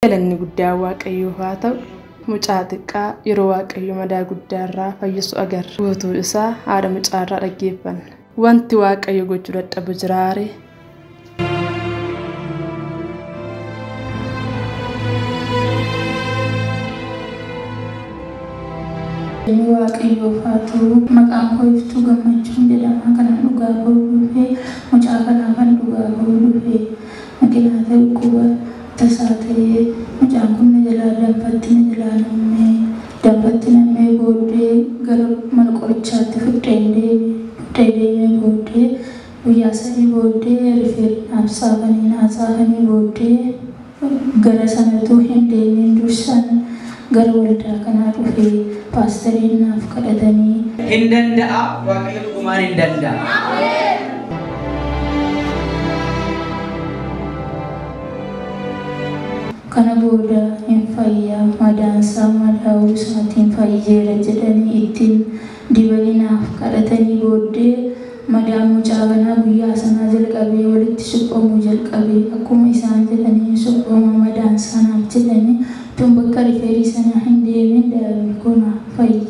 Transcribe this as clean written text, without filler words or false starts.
Galanni guddaa Waaqayyoo haa ta'u. Mucaa xiqqaa yeroo Waaqayyo madaa guddaarraa fayyisu agarra. Guutuu isaa haadha mucaarraa dhaggeeffanna. Wanti Waaqayyo gochuu dadhabu jiraare. Waaqayyo haa ta'u maqaan koo Iftuu Gammachuun jedhama. Kanan dhugaa bahuu dhufe mucaa kanaa kan dhugaa bahuu dhufe makiinaa dhukkuba tasaa ta'ee mucaan kun na jalaa danfatti na jalaa nammee booddee gara mana qorichaatti fudhee deemee booddee guyyaa sadii booddee rifeensa saafanii booddee gara sanatu hin deemin dursan gara waldaa kanaa dhufee paastariin naaf kadhatanii hin danda'a Waaqayyo dhugumaan hin danda'a. kana booda hin fayyaa madaansaa madaa'uu isaatiin fayyeera jedhanii ittiin dibanii naaf kadhatanii booddee madaan mucaa kanaa guyyaa sanaa jalqabee walitti suphamuu jalqabee akkuma isaan jedhanii suphama madaan sanaaf jedhanii tun bakka rifeensi sana hin deemin daa'imni kun fayye.